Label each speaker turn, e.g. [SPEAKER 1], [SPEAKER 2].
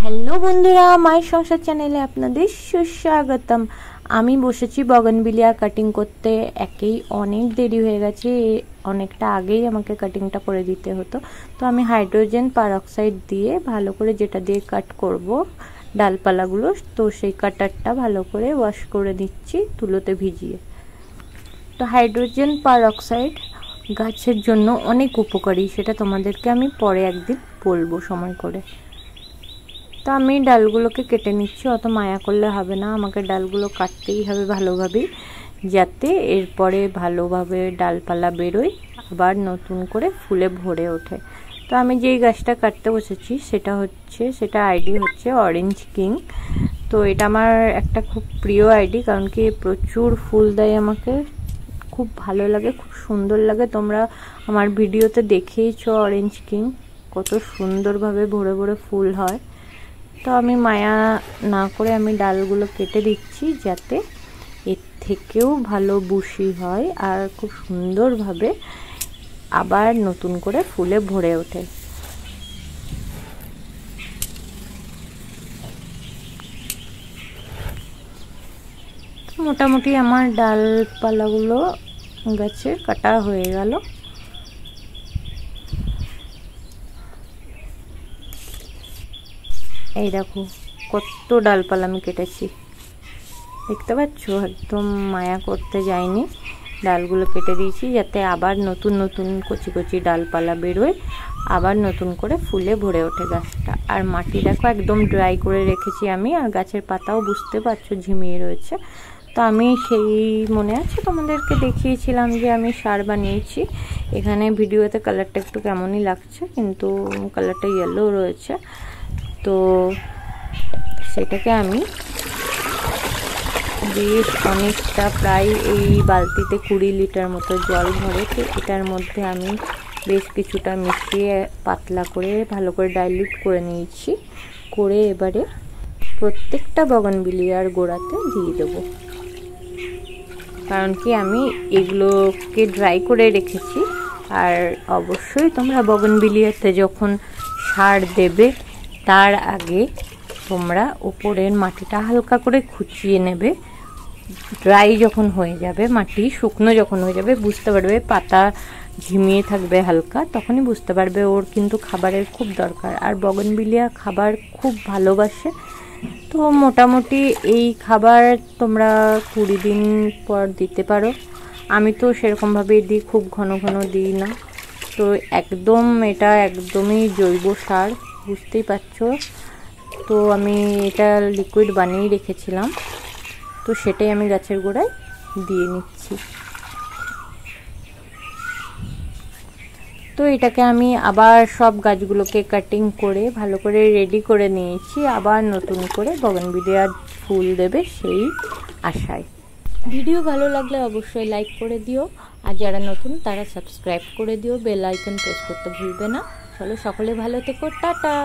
[SPEAKER 1] Hello বন্ধুরা, মায়ের সংসার চ্যানেলে আপনাদের সুস্বাগতম। আমি বসেছি বগনভিলিয়া কাটিং করতে। একেই অনেক দেরি হয়ে গেছে, অনেকটা আগেই আমাকে কাটিংটা করে দিতে হতো। তো আমি হাইড্রোজেন পারঅক্সাইড দিয়ে ভালো করে, যেটা দিয়ে কাট করব ডালপালাগুলো, তো সেই কাটারটা ভালো করে ওয়াশ করে দিচ্ছি তুলোতে ভিজিয়ে। তো হাইড্রোজেন পারঅক্সাইড গাছের জন্য অনেক উপকারী, সেটা তোমাদেরকে আমি পরে একদিন বলবো সময় করে। তো আমি ডালগুলোকে কেটে নিচ্ছি, অত মায়া করলে হবে না, আমাকে ডালগুলো কাটতেই হবে ভালোভাবে, যাতে এরপরে ভালোভাবে ডালপালা বেরোয়, আবার নতুন করে ফুলে ভরে ওঠে। তো আমি যেই গাছটা কাটতে বসেছি সেটা আইডি হচ্ছে অরেঞ্জ কিং। তো এটা আমার একটা খুব প্রিয় আইডি, কারণ কি প্রচুর ফুল দেয় আমাকে, খুব ভালো লাগে, খুব সুন্দর লাগে। তোমরা আমার ভিডিওতে দেখেইছো অরেঞ্জ কিং কত সুন্দরভাবে ভরে ভরে ফুল হয়। তো আমি মায়া না করে আমি ডালগুলো কেটে দিচ্ছি, যাতে এর থেকেও ভালো বুশি হয় আর খুব সুন্দরভাবে আবার নতুন করে ফুলে ভরে ওঠে। মোটামুটি আমার ডালপালাগুলো গাছে কাটা হয়ে গেল। এই দেখো কত ডালপালা আমি কেটেছি, দেখতে পাচ্ছ? একদম মায়া করতে যাইনি, ডালগুলো কেটে দিয়েছি যাতে আবার নতুন নতুন কচি কচি ডালপালা বেরোয়, আবার নতুন করে ফুলে ভরে ওঠে গাছটা। আর মাটি দেখো একদম ড্রাই করে রেখেছি আমি, আর গাছের পাতাও বুঝতে পারছো ঝিমিয়ে রয়েছে। তো আমি সেই মনে আছে তোমাদেরকে দেখিয়েছিলাম যে আমি সার বানিয়েছি। এখানে ভিডিওতে কালারটা একটু কেমনই লাগছে, কিন্তু কালারটা ইয়েলো রয়েছে। তো সেটাকে আমি বেশ অনেকটা, প্রায় এই বালতিতে 20 লিটার মতো জল ভরে, তো এটার মধ্যে আমি বেশ কিছুটা মিশিয়ে পাতলা করে ভালো করে ডাইলিউট করে নিয়েছি। করে এবারে প্রত্যেকটা বগনভিলিয়ার গোড়াতে দিয়ে দেবো, কারণ কি আমি এগুলোকে ড্রাই করে রেখেছি। আর অবশ্যই তোমরা বগনভিলিয়াতে যখন সার দেবে তার আগে তোমরা উপরের মাটিটা হালকা করে খুঁচিয়ে নেবে। ড্রাই যখন হয়ে যাবে, মাটি শুকনো যখন হয়ে যাবে, বুঝতে পারবে পাতা ঝিমিয়ে থাকবে হালকা, তখনই বুঝতে পারবে ওর কিন্তু খাবারের খুব দরকার। আর বগনভিলিয়া খাবার খুব ভালোবাসে। তো মোটামুটি এই খাবার তোমরা 20 দিন পর দিতে পারো। আমি তো সেরকমভাবেই দিই, খুব ঘন ঘন দিই না। তো এটা একদমই জৈব সার, বুঝতেই পারছো। তো আমি এটা লিকুইড বানিয়ে রেখেছিলাম, তো সেটাই আমি গাছের গোড়ায় দিয়ে নিচ্ছি। তো এটাকে আমি আবার সব গাছগুলোকে কাটিং করে ভালো করে রেডি করে নিয়েছি, আবার নতুন করে বগনভিলিয়া ফুল দেবে সেই আশায়। ভিডিও ভালো লাগলে অবশ্যই লাইক করে দিও, আর যারা নতুন তারা সাবস্ক্রাইব করে দিও, বেল আইকন প্রেস করতে ভুলবে না। চলো সকলে ভালো থেকো, টাটা।